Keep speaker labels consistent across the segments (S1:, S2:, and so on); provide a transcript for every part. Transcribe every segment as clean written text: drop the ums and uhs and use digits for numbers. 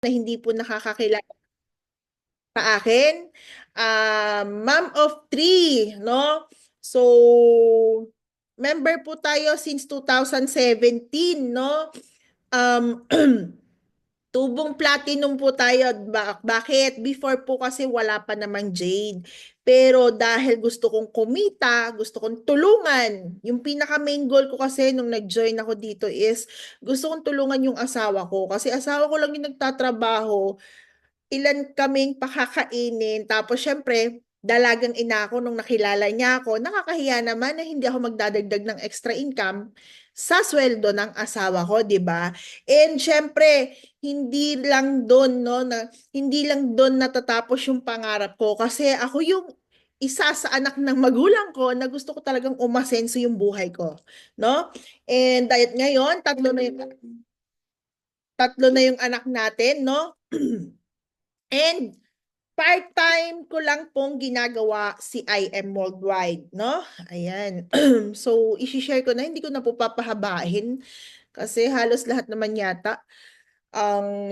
S1: na hindi po nakakakilala sa akin. Mom of three, no? So, member po tayo since 2017, no? Um, Tubong platinum po tayo. Bakit? Before po kasi wala pa namang Jade. Pero dahil gusto kong kumita, gusto kong tulungan. Yung pinaka main goal ko kasi nung nag-join ako dito is gusto kong tulungan yung asawa ko. Kasi asawa ko lang yung nagtatrabaho, ilan kaming pakakainin. Tapos syempre, dalagang ina ako nung nakilala niya ako. Nakakahiya naman na hindi ako magdadagdag ng extra income sa sweldo ng asawa ko, 'di ba? And syempre, hindi lang doon no na hindi lang doon natatapos yung pangarap ko kasi ako yung isa sa anak ng magulang ko na gusto ko talagang umasenso yung buhay ko, no? And dahil ngayon, tatlo na yung anak natin, no? And part-time ko lang pong ginagawa si IM Worldwide, no? Ayan. So, isi-share ko na, hindi ko na po papahabain kasi halos lahat naman yata ang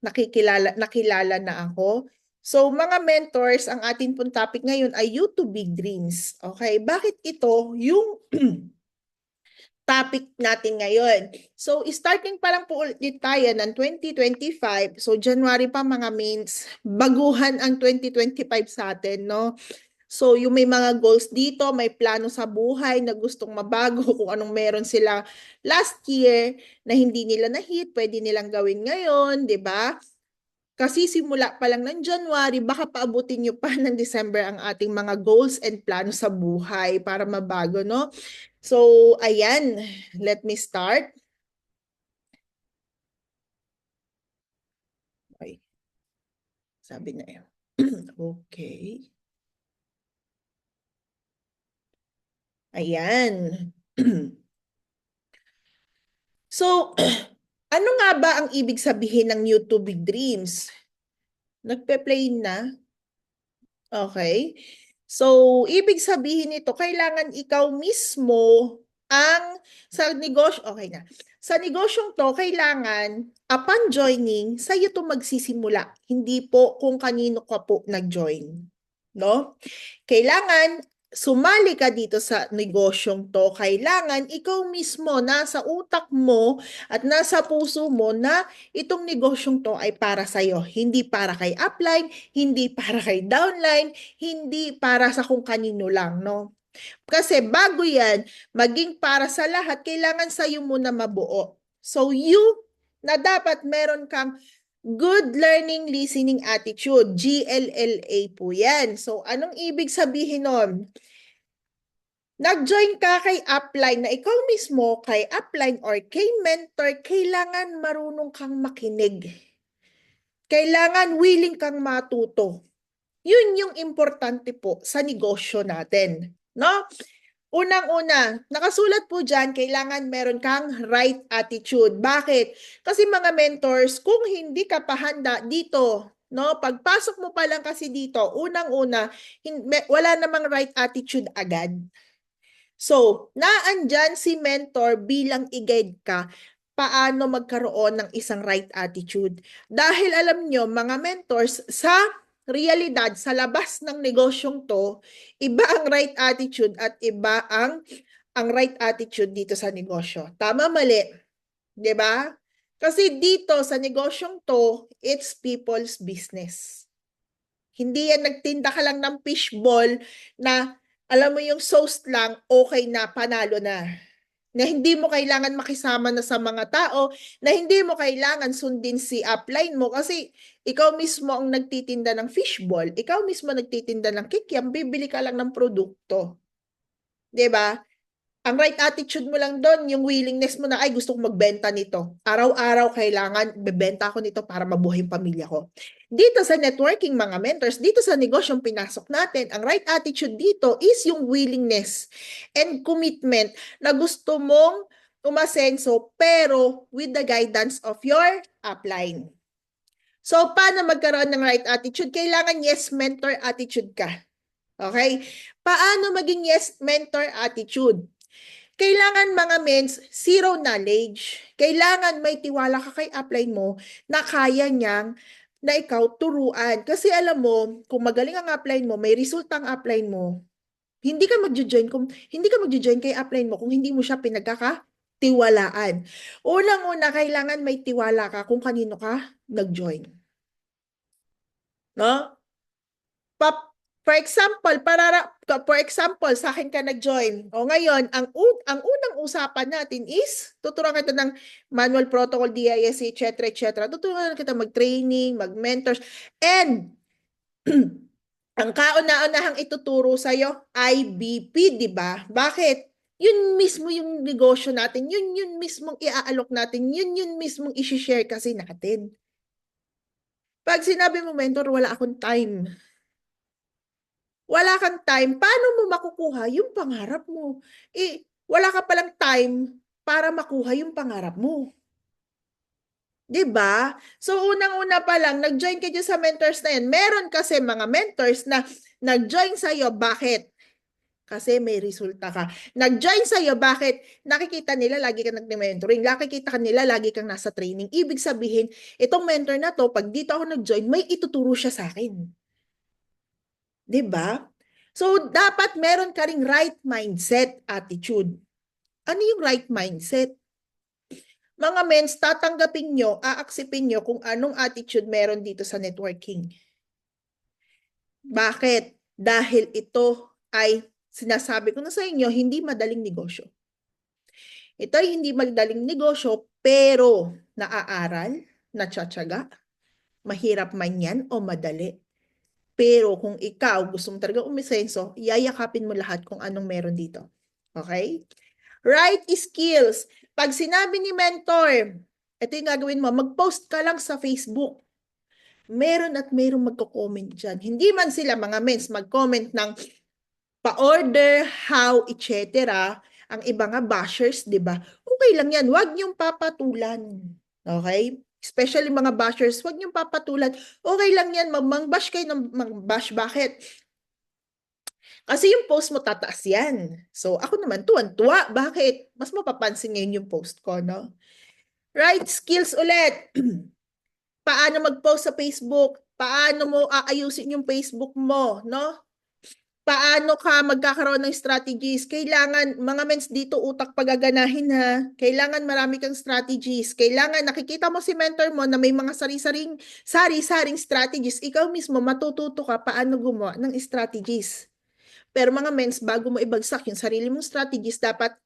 S1: nakilala na ako. So, mga mentors, ang atin pong topic ngayon ay You to Big Dreams. Okay? Bakit ito yung topic natin ngayon? So, starting pa lang po ulit tayo ng 2025. So, January pa mga mains, baguhan ang 2025 sa atin, no? So, yung may mga goals dito, may plano sa buhay na gustong mabago, kung anong meron sila last year na hindi nila na-hit, pwede nilang gawin ngayon, di ba? Kasi simula pa lang ng January, baka paabutin nyo pa ng December ang ating mga goals and plano sa buhay para mabago, no? So, ayan, let me start. Okay, sabi na yun. Okay. Ayan. So, ano nga ba ang ibig sabihin ng New to Big Dreams? Nagpe-play na? Okay. So, ibig sabihin nito, kailangan ikaw mismo ang sa negosyo, okay na. Sa negosyong to, kailangan upon joining, sa'yo to magsisimula. Hindi po kung kanino ka po nag-join. No? Kailangan sumali ka dito sa negosyong to, kailangan ikaw mismo nasa utak mo at nasa puso mo na itong negosyong to ay para sa'yo. Hindi para kay upline, hindi para kay downline, hindi para sa kung kanino lang, no? Kasi bago yan, maging para sa lahat, kailangan sa'yo muna mabuo. So you, na dapat meron kang good learning listening attitude, GLLA po yan. So anong ibig sabihin nun? Nag-join ka kay upline na ikaw mismo, kay upline or kay mentor, kailangan marunong kang makinig. Kailangan willing kang matuto. Yun yung importante po sa negosyo natin. No? Unang-una, nakasulat po dyan, kailangan meron kang right attitude. Bakit? Kasi mga mentors, kung hindi ka pahanda dito, no, pagpasok mo pa lang kasi dito, unang-una, wala namang right attitude agad. So, naandyan si mentor bilang i-guide ka paano magkaroon ng isang right attitude. Dahil alam nyo, mga mentors, sa realidad, sa labas ng negosyong to, iba ang right attitude at iba ang right attitude dito sa negosyo. Tama, mali. 'Di ba? Kasi dito sa negosyong to, it's people's business. Hindi yan nagtinda ka lang ng fishball na alam mo yung sauce lang, okay na, panalo na. Na hindi mo kailangan makisama na sa mga tao, na hindi mo kailangan sundin si upline mo kasi ikaw mismo ang nagtitinda ng fishball, ikaw mismo nagtitinda ng kikiam, bibili ka lang ng produkto. 'Di ba? Ang right attitude mo lang doon, yung willingness mo na, ay, gusto kong magbenta nito. Araw-araw kailangan, bebenta ako nito para mabuhay yung pamilya ko. Dito sa networking, mga mentors, dito sa negosyong pinasok natin, ang right attitude dito is yung willingness and commitment na gusto mong umasenso pero with the guidance of your upline. So, paano magkaroon ng right attitude? Kailangan yes mentor attitude ka. Okay? Paano maging yes mentor attitude? Kailangan mga mens, zero knowledge. Kailangan may tiwala ka kay upline mo na kaya niyang na ikaw turuan. Kasi alam mo, kung magaling ang upline mo, may resulta ang upline mo, hindi ka magjo-join kay upline mo kung hindi mo siya pinagkakatiwalaan. Unang-una, kailangan may tiwala ka kung kanino ka nag-join. No? For example, sa akin ka nag-join. O ngayon, ang unang usapan natin is, tuturuan kita ng manual protocol, DISC, etc. Tuturuan kita mag-training, mag-mentors, and ang kauna-unahang ituturo sa'yo, IBP, di ba? Bakit? Yun mismo yung negosyo natin, yun mismong iaalok natin, yun mismong isi-share kasi natin. Pag sinabi mo, mentor, wala akong time. Wala kang time, paano mo makukuha yung pangarap mo? Wala ka palang time para makuha yung pangarap mo. 'Di ba? So unang-una pa lang, nag-join ka dyan sa mentors na yan. Meron kasi mga mentors na nag-join sa'yo. Bakit? Kasi may resulta ka. Nag-join sa'yo, bakit? Nakikita nila lagi kang nag-mentoring. Nakikita nila lagi kang nasa training. Ibig sabihin, itong mentor na to, pag dito ako nag-join, may ituturo siya sa akin. 'Di ba? So, dapat meron ka ring right mindset, attitude. Ano yung right mindset? Mga mens, tatanggapin nyo, aaksipin nyo kung anong attitude meron dito sa networking. Bakit? Dahil ito ay, sinasabi ko na sa inyo, hindi madaling negosyo. Ito ay hindi madaling negosyo, pero naaaral, natsyatsaga, mahirap man yan o madali. Pero kung ikaw gusto mo talaga umisenso, yayakapin mo lahat kung anong meron dito. Okay? Right skills. Pag sinabi ni mentor, ito yung gagawin mo, mag-post ka lang sa Facebook. Meron at meron magko-comment dyan. Hindi man sila mga mens mag-comment ng pa-order, how, etc. Ang iba nga bashers, di ba? Okay lang yan. Huwag niyong papatulan. Okay? Especially mga bashers, huwag niyong papatulan. Okay lang yan, mag-bash kayo ng mag-bash. Bakit? Kasi yung post mo tataas yan. So ako naman tuwan-tuwa. Bakit? Mas mapapansin ngayon yung post ko, no? Right skills ulit. Paano mag-post sa Facebook? Paano mo aayusin yung Facebook mo, no? Paano ka magkakaroon ng strategies? Kailangan, mga mens dito, utak pagaganahin ha. Kailangan marami kang strategies. Kailangan nakikita mo si mentor mo na may mga sari-saring strategies. Ikaw mismo matututo ka paano gumawa ng strategies. Pero mga mens, bago mo ibagsak yung sarili mong strategies, dapat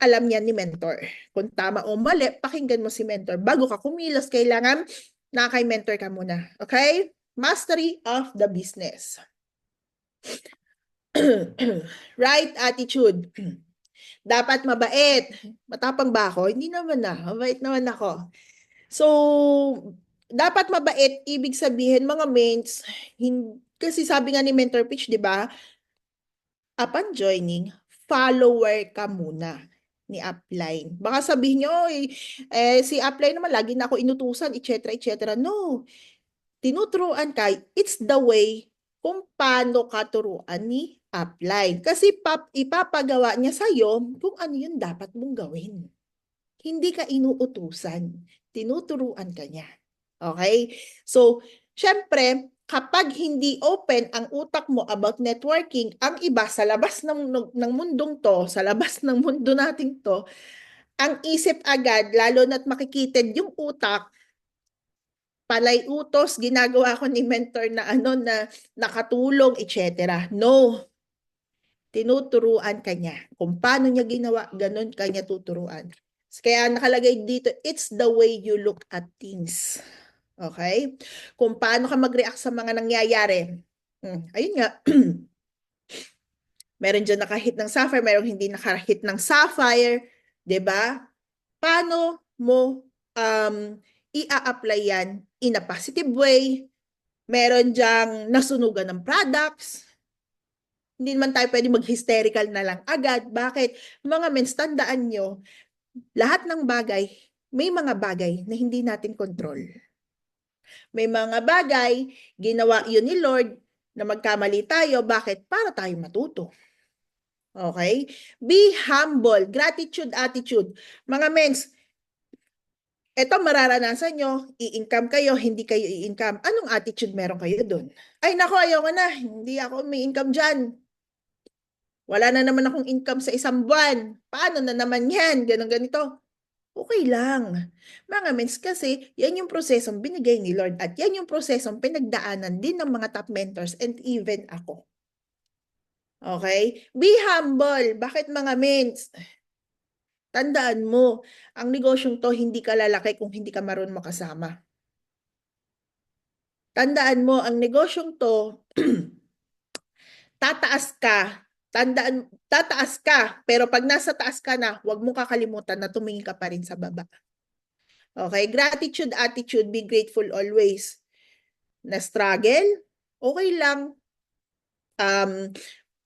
S1: alam yan ni mentor. Kung tama o mali, pakinggan mo si mentor. Bago ka kumilos, kailangan nakay-mentor ka muna. Okay? Mastery of the business. Right attitude. Dapat mabait. Matapang ba ako? Hindi naman na. Mabait naman ako. So, dapat mabait, ibig sabihin, mga mates, kasi sabi nga ni Mentor Pitch, di ba? Upon joining, follower ka muna ni upline. Baka sabihin nyo, si upline naman, lagi na ako inutusan, etc. No. Tinuturuan ka, it's the way kung paano ka turuan ni upline. Kasi ipapagawa niya sa'yo kung ano yung dapat mong gawin. Hindi ka inuutusan. Tinuturuan ka niya. Okay? So, syempre, kapag hindi open ang utak mo about networking, ang iba sa labas ng mundong to, sa labas ng mundo nating to, ang isip agad, lalo na't makikitid yung utak, palay utos, ginagawa ko ni mentor na na nakatulong, etc. No. Tinuturuan ka niya. Kung paano niya ginawa, ganun ka niya tuturuan. Kaya nakalagay dito, it's the way you look at things. Okay? Kung paano ka mag-react sa mga nangyayari. Ayun nga. Meron dyan nakahit ng sapphire, meron hindi nakahit ng sapphire. 'Di ba? Paano mo i-apply yan in a positive way? Meron dyang nasunugan ng products. Hindi naman tayo pwede mag-hysterical na lang agad. Bakit? Mga mens, tandaan nyo, lahat ng bagay, may mga bagay na hindi natin control. May mga bagay, ginawa yun ni Lord na magkamali tayo. Bakit? Para tayo matuto. Okay? Be humble. Gratitude attitude. Mga mens, eto mararanasan nyo, i-income kayo, hindi kayo i-income. Anong attitude meron kayo dun? Ay nako, ayoko na. Hindi ako may income dyan. Wala na naman akong income sa isang buwan. Paano na naman yan? Ganun ganito. Okay lang. Mga mens, kasi yan yung prosesong binigay ni Lord at yan yung prosesong pinagdaanan din ng mga top mentors and even ako. Okay? Be humble. Bakit mga mens? Tandaan mo, ang negosyong to hindi ka lalaki kung hindi ka marunong makasama. Tandaan mo, ang negosyong to, tataas ka. Tataas ka. Pero pag nasa taas ka na, huwag mong kakalimutan na tumingin ka pa rin sa baba. Okay? Gratitude, attitude, be grateful always. Na struggle, okay lang.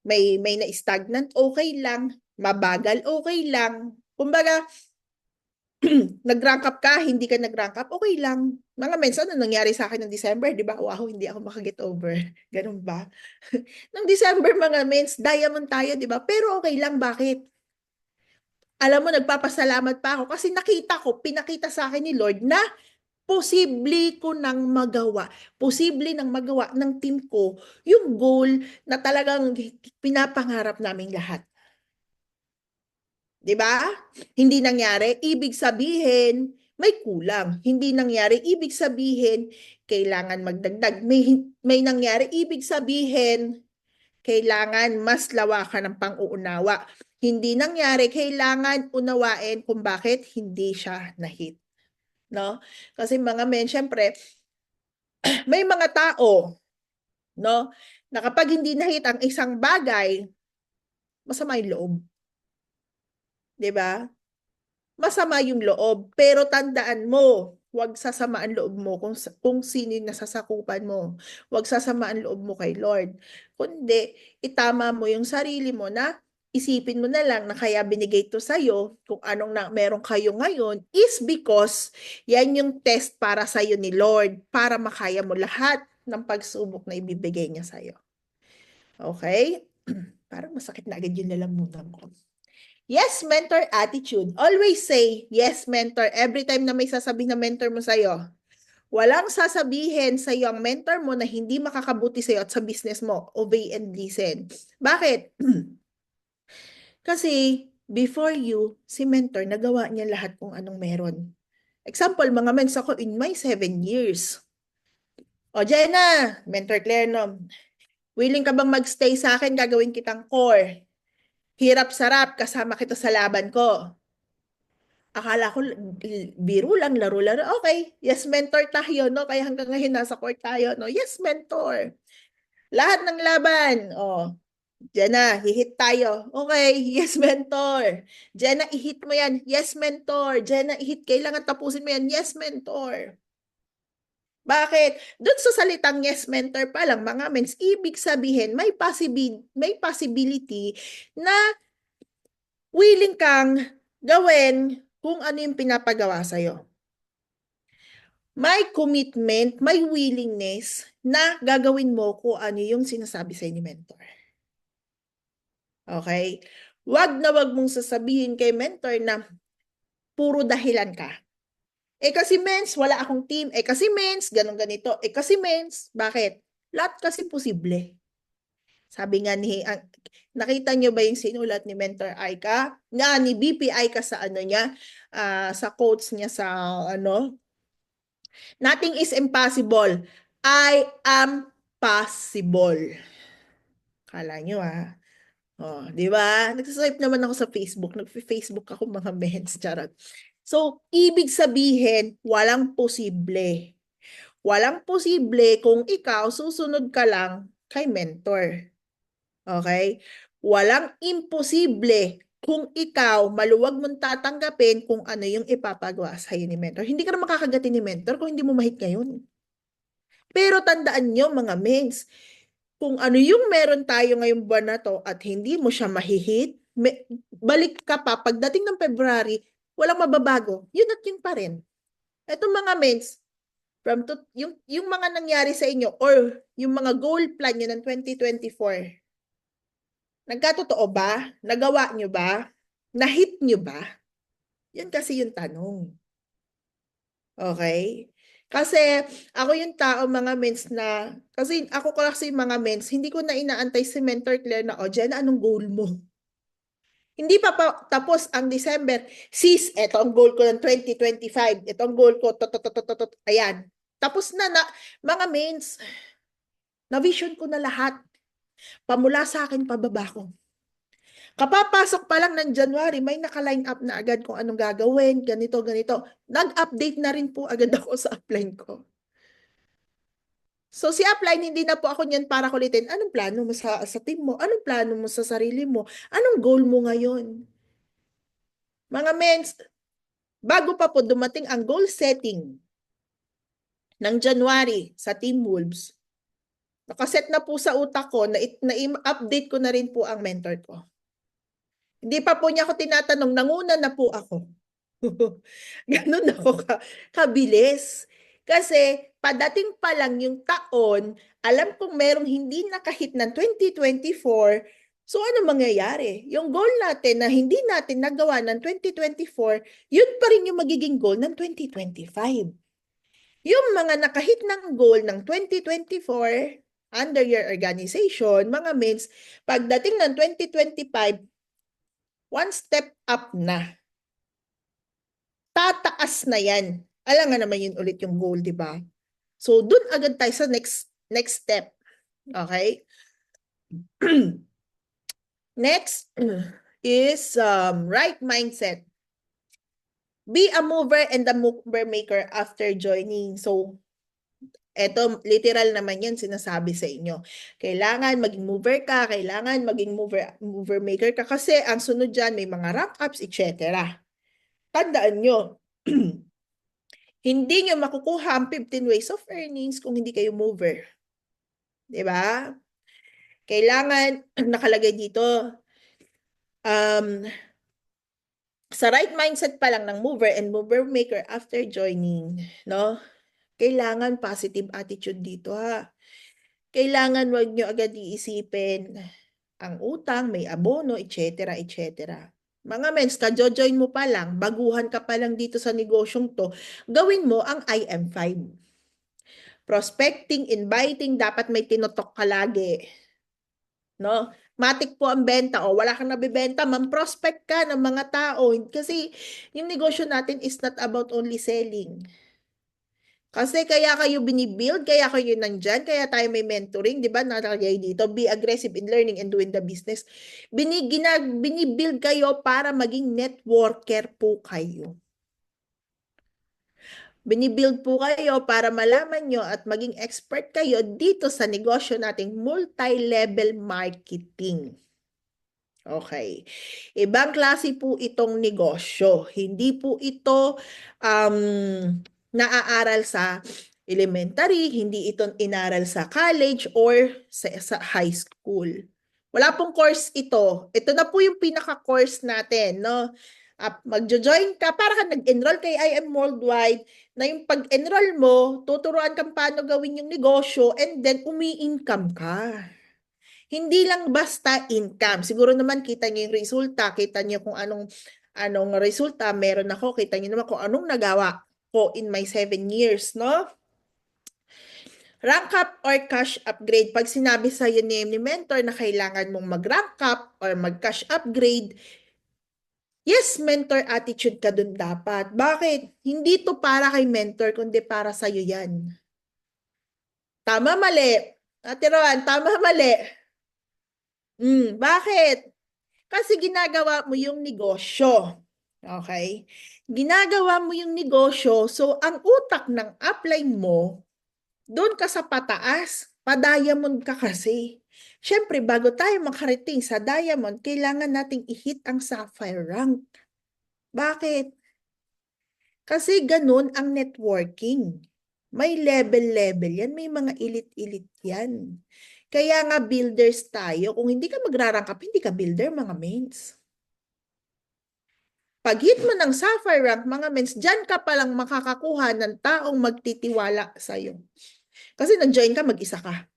S1: May na-stagnant, okay lang. Mabagal, okay lang. Kumbaga, nag-rank up ka, hindi ka nag-rank up, okay lang. Mga mens, ano nangyari sa akin ng December, di ba? Wow, hindi ako makaget over. Ganun ba? Nung December, mga mens, diamond tayo, di ba? Pero okay lang, bakit? Alam mo, nagpapasalamat pa ako kasi nakita ko, pinakita sa akin ni Lord na posible ko nang magawa. Posible nang magawa ng team ko yung goal na talagang pinapangarap naming lahat. 'Di ba? Hindi nangyari, ibig sabihin may kulang. Hindi nangyari, ibig sabihin kailangan magdagdag. May nangyari, ibig sabihin kailangan mas lawakan ng pang-uunawa. Hindi nangyari, kailangan unawain kung bakit hindi siya na-hit. No? Kasi mga men, syempre, may mga tao, no, na kapag hindi na-hit ang isang bagay, masama yung loob. 'Di ba? Masama yung loob. Pero tandaan mo, huwag sasama ang loob mo kung sino yung nasasakupan mo. Huwag sasama ang loob mo kay Lord. Kundi, itama mo yung sarili mo na isipin mo na lang na kaya binigay to sa'yo, kung anong meron kayo ngayon, is because yan yung test para sa'yo ni Lord, para makaya mo lahat ng pagsubok na ibibigay niya sa'yo. Okay? Parang masakit na agad yung lalamunan ko. Yes, mentor attitude. Always say, yes, mentor. Every time na may sasabihin na mentor mo sa'yo, walang sasabihin sa'yo ang mentor mo na hindi makakabuti sa'yo at sa business mo. Obey and listen. Bakit? Kasi before you, si mentor, nagawa niya lahat kung anong meron. Example, mga mens ako in my 7 years. O, Jenna, mentor Claire, no? Willing ka bang magstay sa akin? Gagawin kitang core. Hirap-sarap, kasama kita sa laban ko. Akala ko biro lang, laro-laro. Okay, yes, mentor tayo, no? Kaya hanggang ngayon nasa court tayo, no? Yes, mentor. Lahat ng laban, oh, diyan na, hihit tayo. Okay, yes, mentor. Diyan na, ihit mo yan. Yes, mentor. Diyan na, ihit. Kailangan tapusin mo yan. Yes, mentor. Bakit? Doon sa salitang yes, mentor pa lang, mga mens, ibig sabihin, may possibility na willing kang gawin kung ano yung pinapagawa sa'yo. May commitment, may willingness na gagawin mo kung ano yung sinasabi sa'yo ni mentor. Okay? Wag na wag mong sasabihin kay mentor na puro dahilan ka. Eh kasi mens, wala akong team. Eh kasi mens, ganun ganito. Eh kasi mens, bakit? Lahat kasi posible. Sabi nga nakita nyo ba yung sinulat ni Mentor Aika? Ni BP Aika sa ano niya, sa quotes niya sa ano, nothing is impossible. I am possible. Kala nyo Oh, di ba? Nagsaswipe naman ako sa Facebook. Nag-Facebook ako mga mens, charot. So, ibig sabihin, walang posible. Walang posible kung ikaw susunod ka lang kay mentor. Okay? Walang imposible kung ikaw maluwag mong tatanggapin kung ano yung ipapagawa sa'yo ni mentor. Hindi ka na makakagatin ni mentor kung hindi mo mahit ngayon. Pero tandaan nyo mga mens, kung ano yung meron tayo ngayong buwan na to at hindi mo siya mahihit, balik ka pa, pagdating ng February, walang mababago. Yun at yun pa rin. Etong mga mens, yung mga nangyari sa inyo or yung mga goal plan nyo ng 2024, Nagkatotoo ba? Nagawa nyo ba? Na-hit nyo ba? Yan kasi yung tanong. Okay? Kasi ako yung tao mga mens na, kasi ako kasi mga mens, hindi ko na inaantay si Mentor Claire na, o Jen, anong goal mo? Hindi pa tapos ang December. Sis, eto ang goal ko ng 2025. Ito ang goal ko. Ayan. Tapos na, mga mains, na-vision ko na lahat. Pamula sa akin, pababa ko. Kapapasok pa lang ng January, may naka-line up na agad kung anong gagawin, ganito, ganito. Nag-update na rin po agad ako sa upline ko. So si upline, hindi na po ako niyan para kulitin. Anong plano mo sa team mo? Anong plano mo sa sarili mo? Anong goal mo ngayon? Mga mens, bago pa po dumating ang goal setting ng January sa Team Wolves, nakaset na po sa utak ko na update ko na rin po ang mentor ko. Hindi pa po niya ako tinatanong, nanguna na po ako. Ganun ako kabilis. Kasi padating pa lang yung taon, alam kong merong hindi nakahit ng 2024, so ano mangyayari? Yung goal natin na hindi natin nagawa ng 2024, yun pa rin yung magiging goal ng 2025. Yung mga nakahit ng goal ng 2024 under your organization, mga mates, pagdating ng 2025, one step up na. Tataas na yan. Alam nga naman yun ulit yung goal, di ba? So, dun agad tayo sa next step. Okay? Next is right mindset. Be a mover and a mover maker after joining. So, eto, literal naman yan sinasabi sa inyo. Kailangan maging mover ka, kailangan maging mover maker ka kasi ang sunod dyan may mga rank ups, etc. Tandaan nyo, hindi nyo makukuha ang 15 ways of earnings kung hindi kayo mover. Diba? Kailangan, nakalagay dito, sa right mindset pa lang ng mover and mover maker after joining, no? Kailangan positive attitude dito ha. Kailangan wag nyo agad iisipin ang utang, may abono, etc. etc. Mga mens, ka-join mo pa lang, baguhan ka pa lang dito sa negosyong to, gawin mo ang IM5. Prospecting, inviting, dapat may tinotok ka lagi. No? Matik po ang benta o wala kang nabibenta, man-prospect ka ng mga tao. Kasi yung negosyo natin is not about only selling. Kasi kaya kayo binibuild, kaya kayo nandyan, kaya tayo may mentoring, di ba? Nakalagay dito, be aggressive in learning and doing the business. Binibuild kayo para maging networker po kayo. Binibuild po kayo para malaman nyo at maging expert kayo dito sa negosyo nating multi-level marketing. Okay. Ibang klase po itong negosyo. Hindi po ito naaaral sa elementary, hindi ito inaral sa college or sa high school. Wala pong course ito. Ito na po yung pinaka-course natin, no? Magjo-join ka, para ka nag-enroll kay IM Worldwide, na yung pag-enroll mo, tuturuan kang paano gawin yung negosyo, and then umi-income ka. Hindi lang basta income. Siguro naman kita niyo yung resulta, kita niyo kung anong resulta meron ako, kita niyo naman kung anong nagawa ko in my 7 years, no? Rank up or cash upgrade. Pag sinabi sa iyo ni mentor na kailangan mong mag-rank up or mag-cash upgrade, yes, mentor attitude ka dun dapat. Bakit? Hindi to para kay mentor, kundi para sa iyo yan. Tama, mali. Ate Roan, tama, mali. Bakit? Kasi ginagawa mo yung negosyo. Okay? Ginagawa mo yung negosyo, so ang utak ng upline mo, doon ka sa pataas, pa-diamond ka kasi. Siyempre, bago tayo makarating sa diamond, kailangan nating i-hit ang sapphire rank. Bakit? Kasi ganun ang networking. May level-level yan, may mga elite-elite yan. Kaya nga builders tayo. Kung hindi ka magrarangkap, hindi ka builder, mga mains. Pag hit mo ng sapphire rank, mga mains, dyan ka palang makakakuha ng taong magtitiwala sa'yo. Kasi nag-join ka, mag-isa ka.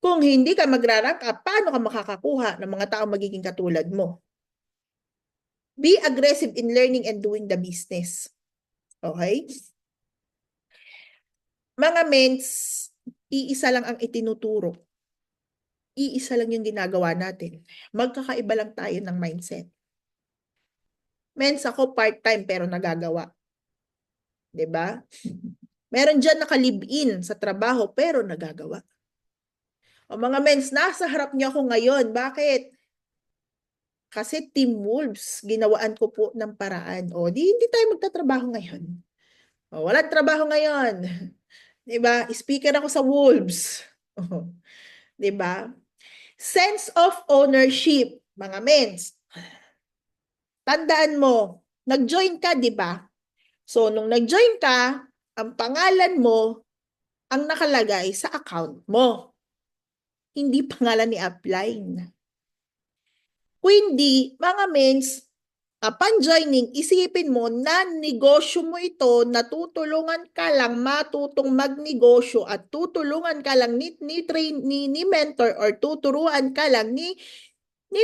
S1: Kung hindi ka magra-rank up, paano ka makakakuha ng mga taong magiging katulad mo? Be aggressive in learning and doing the business. Okay? Mga mens, iisa lang ang itinuturo. Iisa lang yung ginagawa natin. Magkakaiba lang tayo ng mindset. Mens, ako part-time pero nagagawa. 'Di ba? Meron dyan naka-live-in sa trabaho pero nagagawa. O mga mens, nasa harap niyo ako ngayon. Bakit? Kasi Team Wolves, ginawaan ko po ng paraan. O, hindi tayo magtatrabaho ngayon. O, walang trabaho ngayon. 'Di ba? Speaker ako sa Wolves. O, 'di ba? Sense of ownership, mga mens. Tandaan mo, nag-join ka, 'di ba? So, nung nag-join ka, ang pangalan mo ang nakalagay sa account mo. Hindi pangalan ni upline. Kundi, mga mens, upon joining, isipin mo na negosyo mo ito, natutulungan ka lang matutong magnegosyo at tutulungan ka lang ni mentor or tuturuan ka lang ni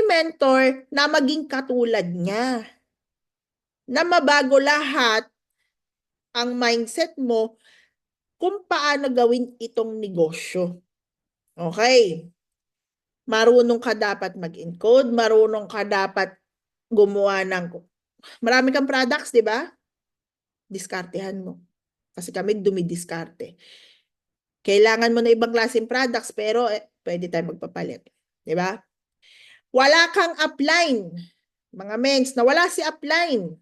S1: mentor na maging katulad niya. Na mabago lahat ang mindset mo kung paano gawin itong negosyo. Okay. Marunong ka dapat mag-encode, marunong ka dapat gumawa ng marami kang products, di ba? Diskartehan mo. Kasi kami dumidiskarte. Kailangan mo na ibang klaseng products pero pwede tayo magpapalit. Di ba? Wala kang upline. Mga mens, na wala si upline.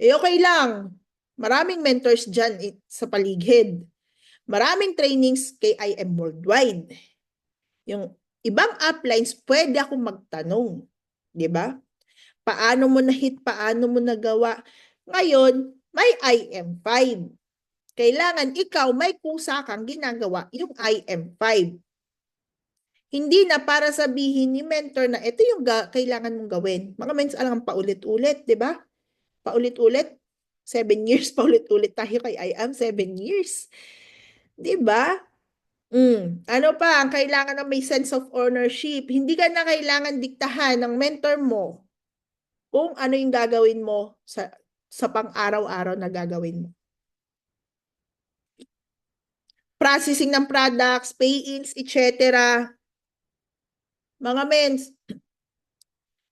S1: Okay lang. Maraming mentors dyan sa paligid. Maraming trainings kay IM Worldwide. Yung ibang uplines, pwede akong magtanong. Di ba? Paano mo na-hit? Paano mo nagawa? Ngayon, may IM5. Kailangan ikaw may kusa kang ginagawa yung IM5. Hindi na para sabihin ni mentor na ito yung kailangan mong gawin. Mga mens alam paulit-ulit, di ba? Paulit-ulit. 7 years, paulit-ulit tayo kay IM, 7 years. Di ba? Ano pa, ang kailangan ng may sense of ownership. Hindi ka na kailangan diktahan ng mentor mo kung ano yung gagawin mo sa pang-araw-araw na gagawin mo. Processing ng products, pay-ins, etc. Mga mens,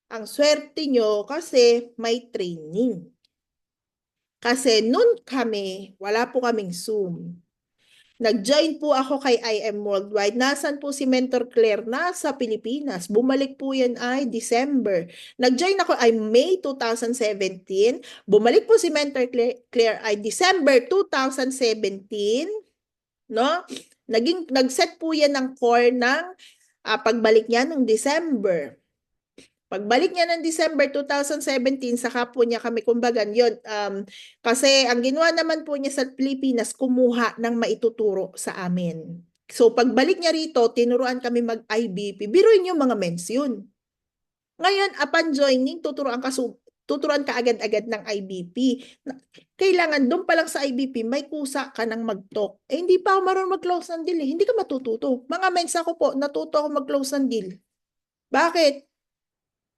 S1: ang swerte nyo kasi may training. Kasi nun kami, wala po kaming Zoom. Nag-join po ako kay IM Worldwide. Nasaan po si Mentor Claire? Nasa Pilipinas. Bumalik po yan ay December. Nag-join ako ay May 2017. Bumalik po si Mentor Claire ay December 2017. No? Nag-set po yan ng core ng pagbalik niya ng December. Pagbalik niya ng December 2017, saka po niya kami, kumbaga yun, kasi ang ginawa naman po niya sa Pilipinas, kumuha ng maituturo sa amin. So pagbalik niya rito, tinuruan kami mag-IBP. Biruin yung mga mens yun. Ngayon, upon joining, tuturuan ka agad-agad ng IBP. Kailangan doon pa lang sa IBP, may kusa ka ng mag-talk. Hindi pa ako marunong mag-close ng deal eh. Hindi ka matututo. Mga mens ako po, natuto ako mag-close ng deal. Bakit?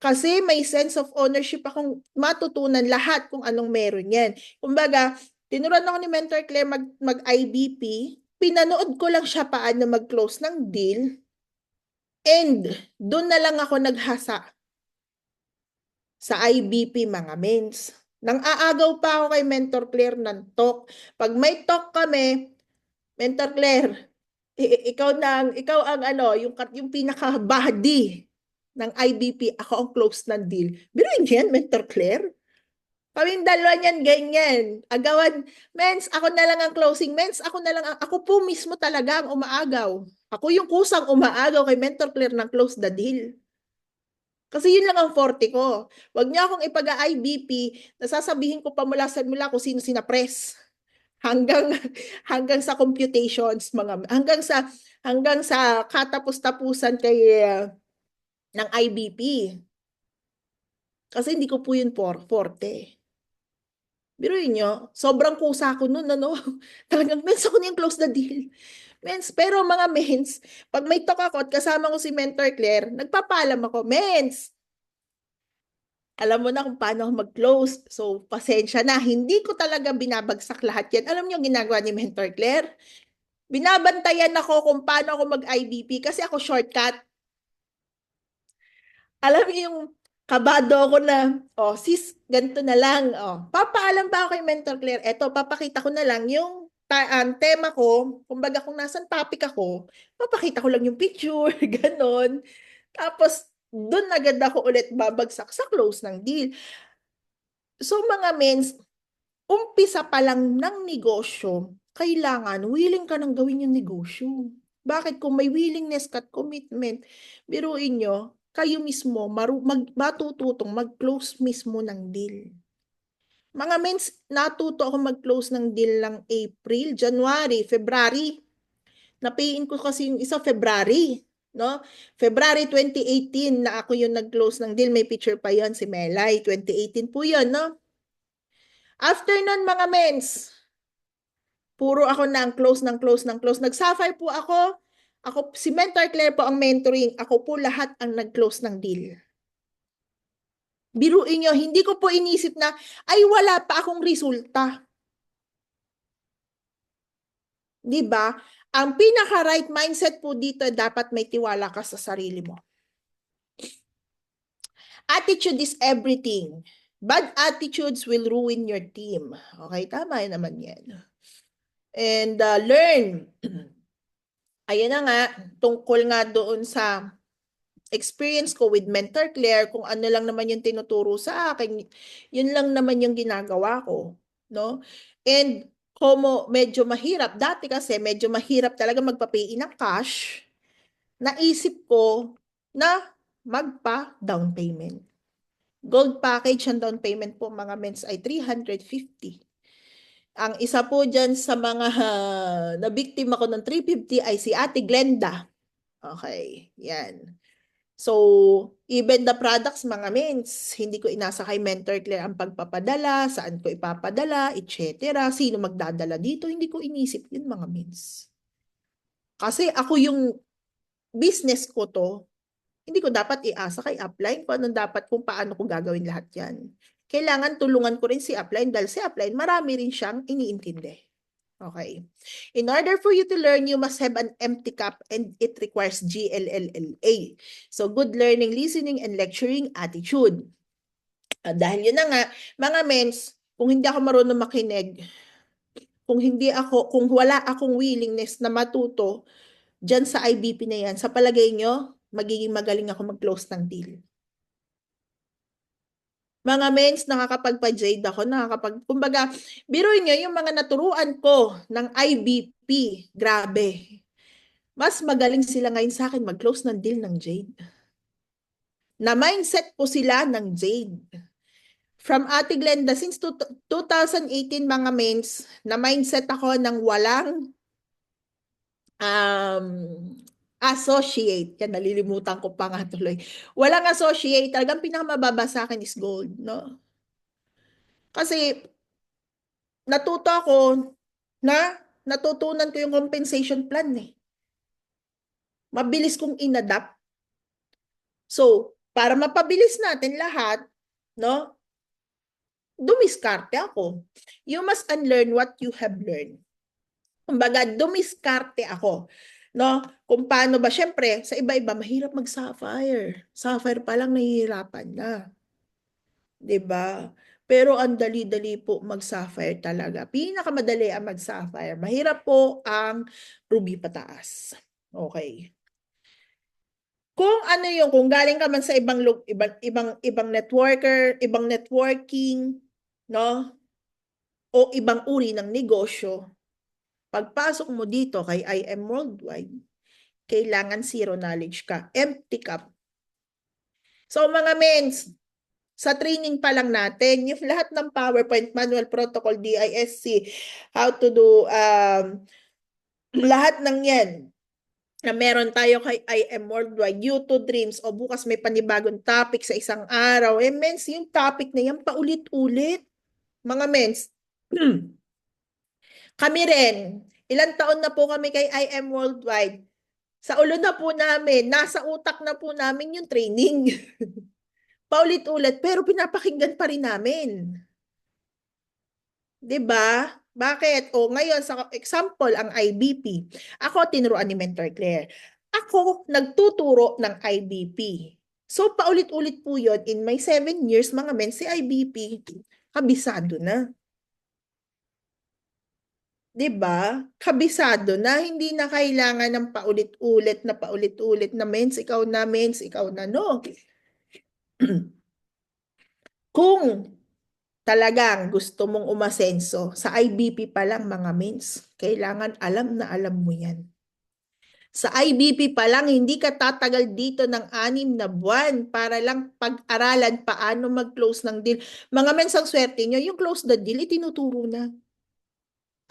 S1: Kasi may sense of ownership akong matutunan lahat kung anong meron yan. Kumbaga, tinuruan ako ni Mentor Claire mag-IBP, pinanood ko lang siya paano mag-close ng deal, and doon na lang ako naghasa sa IBP, mga mens. Nang aagaw pa ako kay Mentor Claire ng talk. Pag may talk kami, Mentor Claire, ikaw ang ano, yung pinaka-body ng IBP, ako ang close ng deal. Biruin yan, Mentor Claire. Kaming dalawa niyan, ganyan. Agawan, mens, ako na lang ang closing. Mens, ako na lang, ako po mismo talaga ang umaagaw. Ako yung kusang umaagaw kay Mentor Claire ng close the deal. Kasi yun lang ang forte ko. Huwag niyo akong ipag-IBP, nasasabihin ko pa mula kung sino sinapress. Hanggang hanggang sa computations, hanggang sa katapus-tapusan kay ng IBP. Kasi hindi ko po yun forte. Biruin nyo, sobrang kusa ko nun, ano? Talagang, mens, ako na yung close the deal. Mens, pero mga mens, pag may talk ako at kasama ko si Mentor Claire, nagpapalam ako, mens, alam mo na kung paano ako mag-close. So, pasensya na. Hindi ko talaga binabagsak lahat yan. Alam niyo ang ginagawa ni Mentor Claire? Binabantayan ako kung paano ako mag-IBP kasi ako shortcut. Alam niyo yung kabado ako na, oh, sis, ganito na lang. Oh, papaalam pa ako kay Mentor Claire. Eto, papakita ko na lang yung tema ko. Kumbaga kung nasan topic ako, papakita ko lang yung picture, ganon. Tapos, doon agad ako ulit babagsak sa close ng deal. So mga mens, umpisa pa lang ng negosyo, kailangan willing ka nang gawin yung negosyo. Bakit? Kung may willingness ka at commitment, biruin nyo, kayo mismo matututong mag-close mismo ng deal. Mga mens, natuto ako mag-close ng deal ng April, January, February. Napayin ko kasi yung isa February. No? February 2018 na ako yung nag-close ng deal. May picture pa yon si Melay. 2018 po yon, no? After nun, mga mens, puro ako na ang close ng close ng close. Nag-sapphire po ako. Ako, si Mentor Claire po ang mentoring. Ako po lahat ang nag-close ng deal. Biruin nyo, hindi ko po inisip na, ay wala pa akong resulta. Di ba? Ang pinaka-right mindset po dito, dapat may tiwala ka sa sarili mo. Attitude is everything. Bad attitudes will ruin your team. Okay, tama naman yan. And learn. Ayan na nga, tungkol nga doon sa experience ko with Mentor Claire, kung ano lang naman yung tinuturo sa akin, yun lang naman yung ginagawa ko. No? And como medyo mahirap, dati kasi medyo mahirap talaga magpa-pay ng cash, naisip ko na magpa-down payment. Gold package ang down payment po mga mens ay 350. Ang isa po dyan sa mga nabiktima ko ng 350 ay si Ate Glenda. Okay, yan. So, even the products, mga mens, hindi ko inasa kay Mentor Claire ang pagpapadala, saan ko ipapadala, etc. Sino magdadala dito, hindi ko inisip yun, mga mens. Kasi ako yung business ko to, hindi ko dapat iasa kay upline kung anong dapat, kung paano ko gagawin lahat yan. Kailangan tulungan ko rin si upline dahil si upline, marami rin siyang iniintindi. Okay. In order for you to learn, you must have an empty cup and it requires GLLLA. So, good learning, listening, and lecturing attitude. Dahil yun na nga, mga mens, kung hindi ako marunong makinig, kung wala akong willingness na matuto dyan sa IBP na yan, sa palagay nyo, magiging magaling ako mag-close ng deal. Mga mens, nakakapagpa-jade ako, kumbaga, biruin nyo, yung mga naturuan ko ng IBP, grabe. Mas magaling sila ngayon sa akin mag-close ng deal ng Jade. Na-mindset ko sila ng Jade. From Ate Glenda, since 2018 mga mens, na-mindset ako ng walang associate. Yan, nalilimutan ko pa nga tuloy. Walang associate. Talagang pinakamababa sa akin is gold. No? Kasi natuto ako na natutunan ko yung compensation plan eh. Mabilis kong inadapt. So, para mapabilis natin lahat, no? Dumiskarte ako. You must unlearn what you have learned. Kumbaga, dumiskarte ako. No? Kung paano ba, syempre, sa iba-iba, mahirap mag-sapphire. Sapphire pa lang, nahihirapan na. 'Di ba? Pero ang dali-dali po mag-sapphire talaga. Pinakamadali ang mag-sapphire. Mahirap po ang ruby pataas. Okay. Kung ano yung, kung galing ka man sa ibang networker, ibang networking, no? O ibang uri ng negosyo, pagpasok mo dito kay IM Worldwide, kailangan zero knowledge ka, empty cup. So mga mens, sa training pa lang natin, yung lahat ng PowerPoint, Manual Protocol, DISC, how to do, lahat ng yan, na meron tayo kay IM Worldwide, YouTube Dreams, o bukas may panibagong topic sa isang araw. Mens, yung topic na yan, paulit-ulit. mga mens, kami rin, ilang taon na po kami kay IM Worldwide. Sa ulo na po namin, nasa utak na po namin yung training. Paulit-ulit, pero pinapakinggan pa rin namin. 'Di ba? Bakit? O ngayon, sa example, ang IBP. Ako, tinuruan ni Mentor Claire. Ako, nagtuturo ng IBP. So, paulit-ulit po yun. In my 7 years, mga men, si IBP, kabisado na. 'Di ba? Kabisado na. Hindi na kailangan ng paulit-ulit na mens, ikaw na, no? Kung talagang gusto mong umasenso, sa IBP pa lang mga mens, kailangan alam na alam mo yan. Sa IBP pa lang, hindi ka tatagal dito ng 6 na buwan para lang pag-aralan paano mag-close ng deal. Mga mens, ang swerte nyo, yung close the deal, itinuturo na.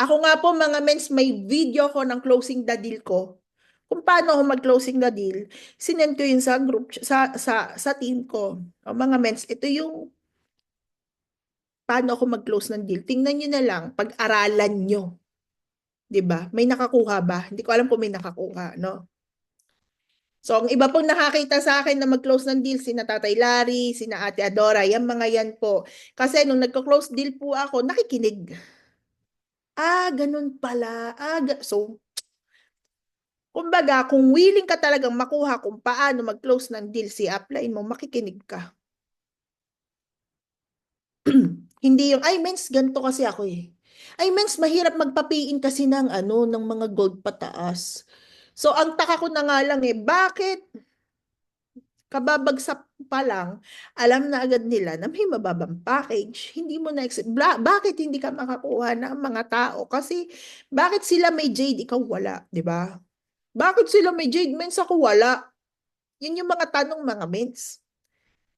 S1: Ako nga po, mga mens, may video ko ng closing the deal ko. Kung paano ako mag-closing the deal, sinend ko yun sa group, sa team ko. O mga mens, ito yung paano ako mag-close ng deal. Tingnan nyo na lang, pag-aralan nyo. 'Di ba? May nakakuha ba? Hindi ko alam kung may nakakuha, no? So, ang iba pong nakakita sa akin na mag-close ng deal, sina Tatay Larry, sina Ate Adora, yung mga yan po. Kasi nung nagko-close deal po ako, nakikinig. Ganun pala. So, kumbaga, kung willing ka talagang makuha kung paano mag-close ng deal, si apply mo, makikinig ka. Hindi yung, ay, mens, ganito kasi ako eh. Ay, mens, mahirap magpapiin kasi ng ano, ng mga gold pataas. So, ang taka ko na nga lang eh, bakit kababagsak pa lang, alam na agad nila na may mababang package. Hindi mo na, bakit hindi ka makakuha ng mga tao? Kasi, bakit sila may Jade, ikaw wala, di ba? Bakit sila may Jade, mens, ako wala? Yun yung mga tanong mga mens.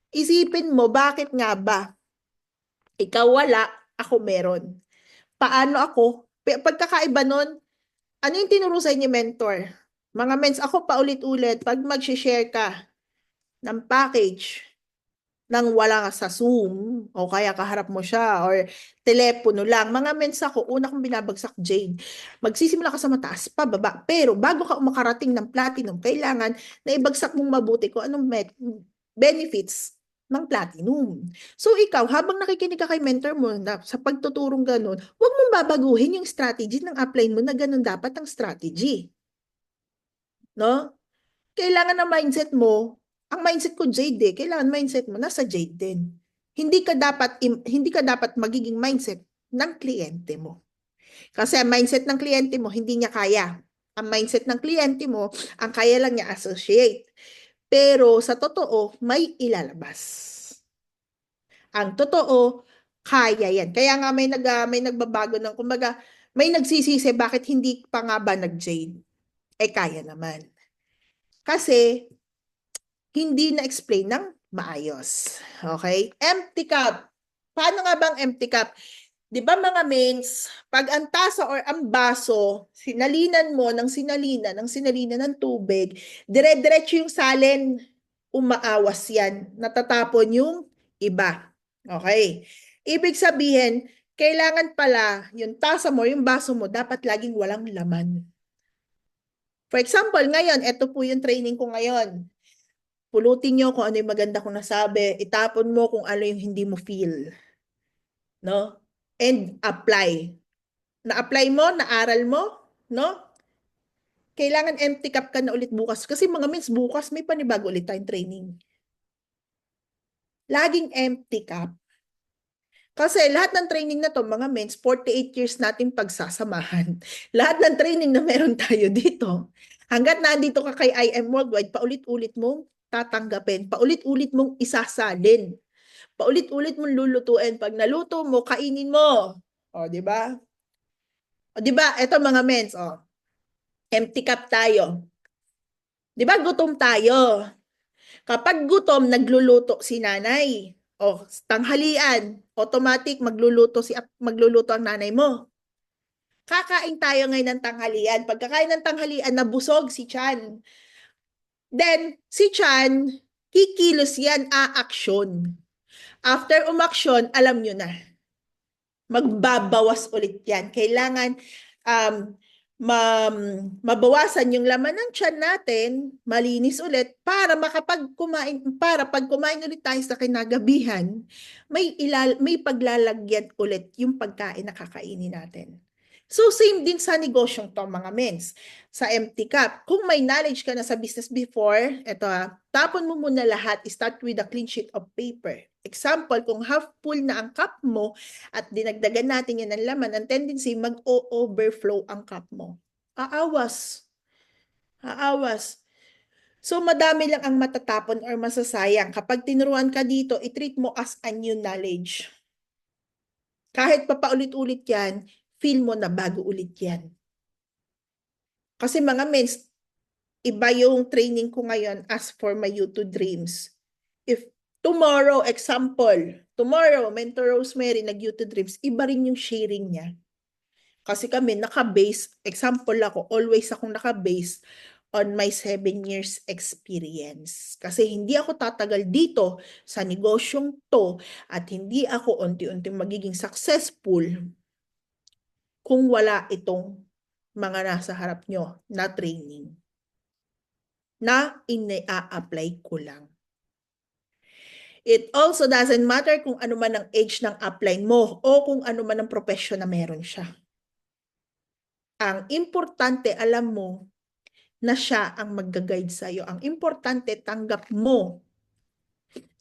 S1: Isipin mo, bakit nga ba? Ikaw wala, ako meron. Paano ako? Pagkakaiba nun, ano yung tinuro sa inyo, mentor? Mga mens, ako paulit-ulit, pag mag-share ka ng package, nang wala ka sa Zoom, o kaya kaharap mo siya, or telepono lang, mga mens ako, una kong binabagsak, Jade, magsisimula ka sa mataas, pababa, pero bago ka umakarating ng platinum, kailangan na ibagsak mong mabuti kung anong benefits ng platinum. So ikaw, habang nakikinig ka kay mentor mo na sa pagtuturong ganun, huwag mong babaguhin yung strategy ng upline mo na ganun dapat ang strategy. No? Kailangan ng mindset mo, ang mindset ko Jade eh, kailangan mindset mo nasa Jade din. Hindi ka dapat magiging mindset ng kliyente mo. Kasi ang mindset ng kliyente mo hindi niya kaya. Ang mindset ng kliyente mo, ang kaya lang niya associate. Pero sa totoo, may ilalabas. Ang totoo, kaya yan. Kaya nga may nagbabago ng, kumbaga, may nagsisisi bakit hindi pa nga ba nag-Jade? Kaya naman. Kasi, hindi na-explain ng maayos. Okay? Empty cup. Paano nga bang empty cup? Di ba mga mains, pag ang tasa or ang baso, sinalinan mo ng sinalinan ng tubig, dire-diretso yung salin, umaawas yan. Natatapon yung iba. Okay? Ibig sabihin, kailangan pala yung tasa mo, yung baso mo, dapat laging walang laman. For example, ngayon, ito po yung training ko ngayon. Pulutin nyo kung ano yung maganda kong nasabi. Itapon mo kung ano yung hindi mo feel. No? And apply. Na-apply mo, naaral mo, no? Kailangan empty cup ka na ulit bukas. Kasi mga mins, bukas may panibago ulit tayong training. Laging empty cup. Kasi lahat ng training na to, mga mens, 48 years natin pagsasamahan. Lahat ng training na meron tayo dito, hanggat nandito ka kay IM Worldwide, paulit-ulit mong tatanggapin, paulit-ulit mong isasalin, paulit-ulit mong lulutuin. Pag naluto mo, kainin mo. O, di ba? O, di ba? Ito mga mens, empty cup tayo. Di ba gutom tayo? Kapag gutom, nagluluto si nanay. O, tanghalian, automatic magluluto ang nanay mo. Kakain tayo ngayon ng tanghalian. Pagkakain ng tanghalian, nabusog si Chan. Then, si Chan, kikilos yan, aaksyon. After umaksyon, alam nyo na. Magbabawas ulit yan. Kailangan um, mabawasan yung laman ng tiyan natin, malinis ulit para pag kumain ulit tayo sa kinagabihan, may paglalagyan ulit yung pagkain na kakainin natin. So same din sa negosyong to mga mens. Sa empty cup, kung may knowledge ka na sa business before, tapon mo muna lahat, start with a clean sheet of paper. Example, kung half full na ang cup mo, at dinagdagan natin yan ng laman, ang tendency mag-overflow ang cup mo. Aawas. Aawas. So, madami lang ang matatapon or masasayang. Kapag tinuruan ka dito, i-treat mo as a new knowledge. Kahit papaulit-ulit yan, feel mo na bago ulit yan. Kasi mga mens, iba yung training ko ngayon as for my YouTube dreams. If tomorrow, example, tomorrow, Mentor Rosemary nag-YouTube dreams, iba rin yung sharing niya. Kasi kami, naka-base, example ako, always akong naka-base on my 7 years experience. Kasi hindi ako tatagal dito sa negosyong to at hindi ako unti-unti magiging successful kung wala itong mga nasa harap nyo na training na ina-apply ko lang. It also doesn't matter kung ano man ang age ng upline mo o kung ano man ang profession na meron siya. Ang importante, alam mo, na siya ang mag-guide sa iyo. Ang importante, tanggap mo,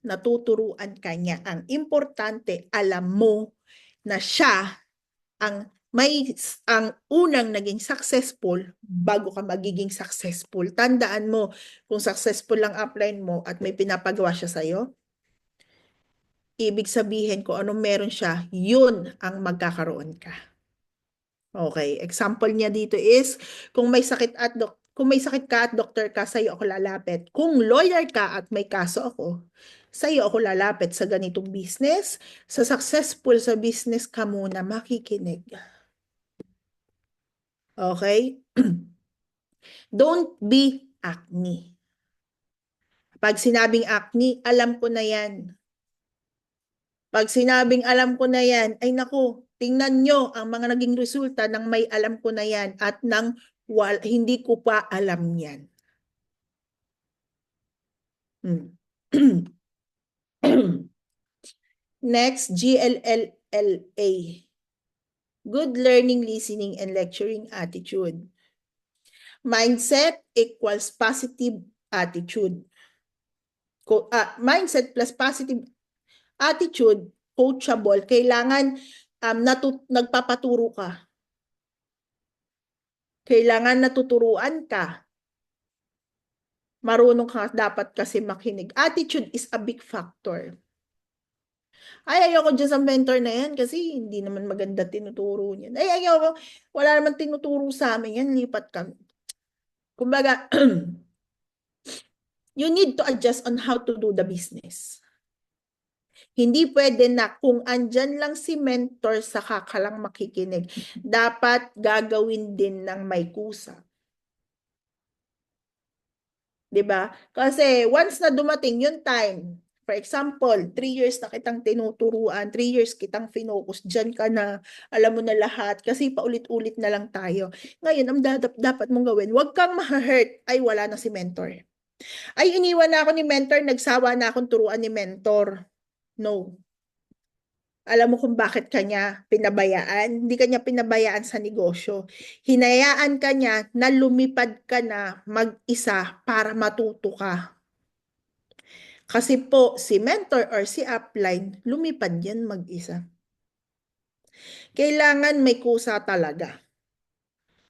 S1: natuturuan ka niya. Ang importante, alam mo na siya ang unang naging successful bago ka magiging successful. Tandaan mo, kung successful lang upline mo at may pinapagawa siya sa iyo, ibig sabihin kung anong meron siya, yun ang magkakaroon ka. Okay, example niya dito is kung may sakit ka at doktor ka, sa'yo ako lalapit. Kung lawyer ka at may kaso ako, sa'yo ako lalapit sa ganitong business. Sa successful sa business ka muna makikinig. Okay? Don't be acne. Pag sinabing acne, alam ko na yan. Pag sinabing alam ko na yan, ay naku, tingnan nyo ang mga naging resulta ng may alam ko na yan at ng hindi ko pa alam yan. Next, GLLLA. Good learning, listening, and lecturing attitude. Mindset equals positive attitude. Mindset plus positive attitude, coachable, kailangan nagpapaturo ka. Kailangan natuturuan ka. Marunong ka dapat kasi makinig. Attitude is a big factor. Ay, ayoko dyan sa mentor na yan kasi hindi naman maganda tinuturo niyan. Ay, ayoko. Wala naman tinuturo sa amin yan. Lipat kami. Kumbaga, you need to adjust on how to do the business. Hindi pwede na kung andyan lang si mentor sa kakalang makikinig. Dapat gagawin din ng may kusa. 'Di ba? Kasi once na dumating yung time, for example, 3 years na kitang tinuturuan, 3 years kitang finokus, dyan ka na, alam mo na lahat, kasi paulit-ulit na lang tayo. Ngayon, ang dapat mong gawin, huwag kang ma-hurt, ay wala na si mentor. Ay, iniwan na ako ni mentor, nagsawa na akong turuan ni mentor. No. Alam mo kung bakit kanya pinabayaan? Hindi kanya pinabayaan sa negosyo. Hinayaan kanya na lumipad ka na mag-isa para matuto ka. Kasi po, si mentor or si upline, lumipad yan mag-isa. Kailangan may kusa talaga.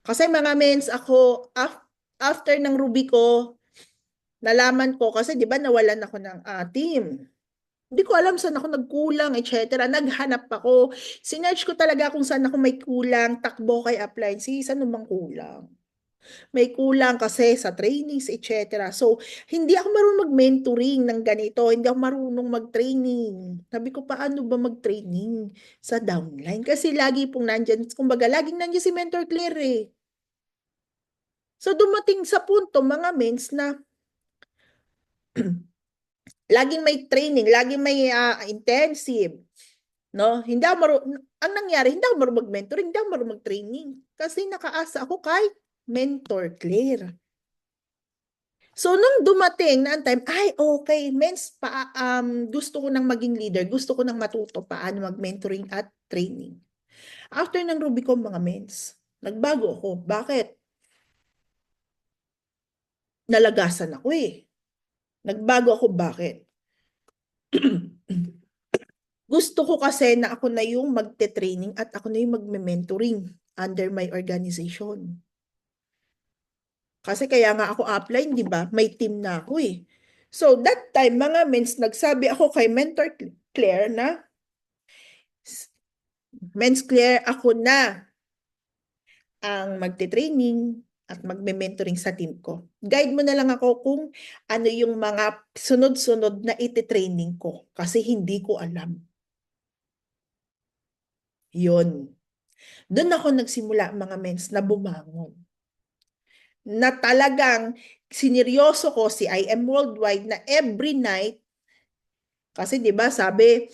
S1: Kasi mga mens, ako, after ng Ruby ko, nalaman ko, kasi di ba nawalan ako ng team. Hindi ko alam saan ako nagkulang, etc. Naghanap ako. Sinearch ko talaga kung saan ako may kulang, takbo kay upline. Saan bang kulang? May kulang kasi sa trainings, etc. So, hindi ako marunong mag-mentoring ng ganito. Hindi ako marunong mag-training. Sabi ko, paano ba mag-training sa downline? Kasi lagi pong nandyan, kumbaga, laging nandyan si Mentor Claire eh. So, dumating sa punto, mga mens, na laging may training, laging may intensive. No? Hindi ako ang nangyari, hindi ako marunong mag-mentoring, hindi ako marunong mag-training. Kasi nakaasa ako kay Mentor Claire. So, nung dumating na ang time, ay, okay, gusto ko nang maging leader, gusto ko nang matuto paano mag-mentoring at training. After ng Rubicon, mga mens, nagbago ako. Bakit? Nalagasan ako eh. Nagbago ako, bakit? Gusto ko kasi na ako na yung magte-training at ako na yung magme-mentoring under my organization. Kasi kaya nga ako upline, di ba? May team na ako eh. So that time, mga mens, nagsabi ako kay Mentor Claire na, Mens Claire, ako na ang magte-training at magme-mentoring sa team ko. Guide mo na lang ako kung ano yung mga sunod-sunod na iti-training ko kasi hindi ko alam. Yun. Doon ako nagsimula mga mens na bumangon. Na talagang sineryoso ko si IM Worldwide na every night, kasi 'di ba sabi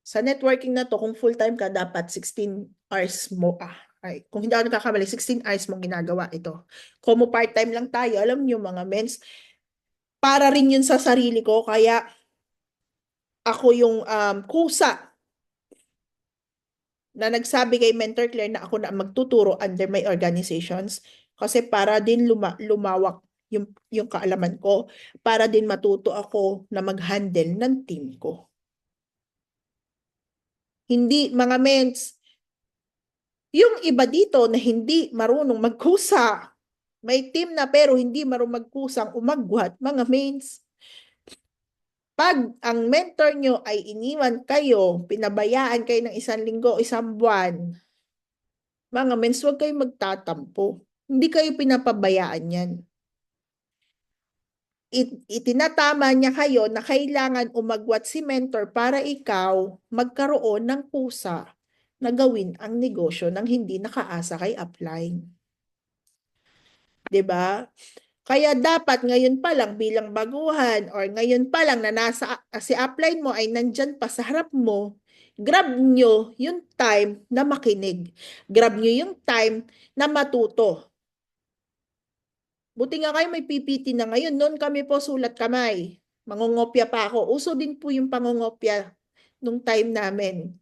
S1: sa networking na to, kung full-time ka, dapat 16 hours mo, ay, kung hindi ako nagkakamali, 16 hours mong ginagawa ito. Kung mo part-time lang tayo, alam nyo mga mens, para rin yun sa sarili ko, kaya ako yung kusa na nagsabi kay Mentor Claire na ako na magtuturo under my organizations kasi para din lumawak yung kaalaman ko, para din matuto ako na mag-handle ng team ko. Hindi, mga mens, yung iba dito na hindi marunong magkusa, may team na pero hindi marunong magkusang umagwat, mga mens, pag ang mentor nyo ay iniwan kayo, pinabayaan kayo ng 1 linggo, 1 buwan, mga mens, huwag kayo magtatampo. Hindi kayo pinapabayaan yan. Itinatama niya kayo na kailangan umagwat si mentor para ikaw magkaroon ng kusa na gawin ang negosyo ng hindi nakaasa kay upline. 'Di ba? Kaya dapat ngayon pa lang bilang baguhan or ngayon pa lang na nasa si upline mo ay nandyan pa sa harap mo, grab nyo yung time na makinig. Grab nyo yung time na matuto. Buti nga kayo may PPT na ngayon. Noon kami po sulat kamay. Mangungopya pa ako. Uso din po yung pangungopya nung time namin.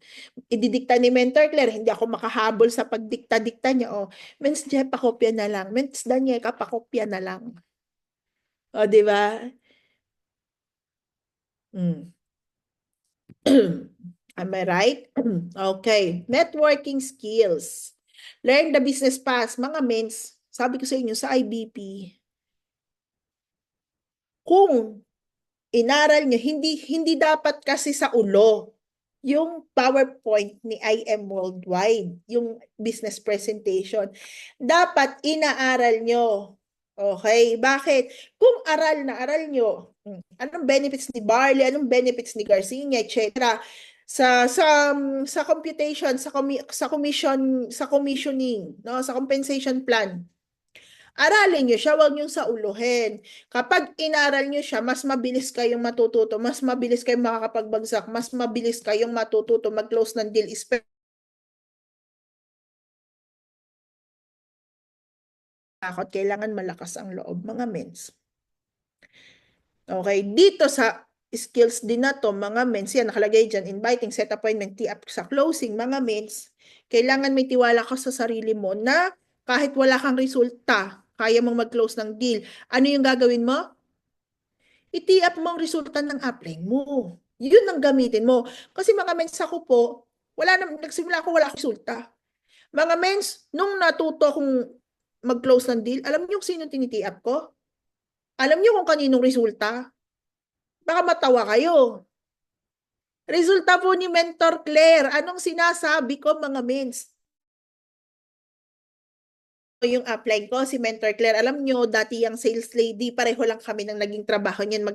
S1: Ididikta ni Mentor Claire, hindi ako makahabol sa pagdikta-dikta niya. O, Mens Jeff, pakopya na lang. Mens Daniel, pakopya na lang. O, di ba? Mm. Am I right? Okay. Networking skills. Learn the business path. Mga mens, sabi ko sa inyo, sa IBP, kung inaral nyo, hindi dapat kasi sa ulo yung PowerPoint ni IM Worldwide, yung business presentation. Dapat inaaral nyo. Okay? Bakit? Kung aral na aral nyo, anong benefits ni Barley, anong benefits ni Garcinia, etc. Sa computation, sa commission, sa commissioning, no, sa compensation plan, aralin nyo siya, huwag nyo sa uluhin. Kapag inaral nyo siya, mas mabilis kayong matututo, mas mabilis kayong makakapagbagsak, mas mabilis kayong matututo mag-close ng deal. Kailangan malakas ang loob, mga mens. Okay, dito sa skills din na to, mga mens, yan nakalagay dyan, inviting, set appointment, tee up sa closing, mga mens, kailangan may tiwala ka sa sarili mo na kahit wala kang resulta, kaya mong mag-close ng deal. Ano yung gagawin mo? I-tee up mo ang resulta ng upline mo. Yun ang gamitin mo. Kasi mga mens, ako po, nagsimula ako wala akong resulta. Mga mens, nung natuto akong mag-close ng deal, alam niyo kung sino tinitee up ko? Alam niyo kung kaninong resulta? Baka matawa kayo. Resulta po ni Mentor Claire. Anong sinasabi ko, mga mens? Yung upline ko, si Mentor Claire, alam nyo, dati yung sales lady, pareho lang kami ng naging trabaho niyan.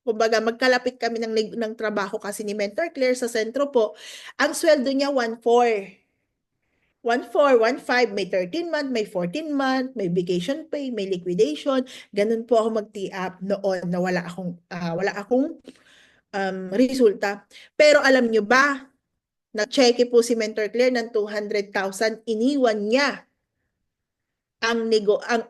S1: Kumbaga, magkalapit kami ng trabaho kasi ni Mentor Claire sa sentro po. Ang sweldo niya, 1,400. 1,400, 1,500, may 13 month, may 14 month, may vacation pay, may liquidation. Ganun po ako mag-tee up noon na wala akong resulta. Pero alam nyo ba, Nag-cheque po si Mentor Claire ng 200,000, iniwan niya ang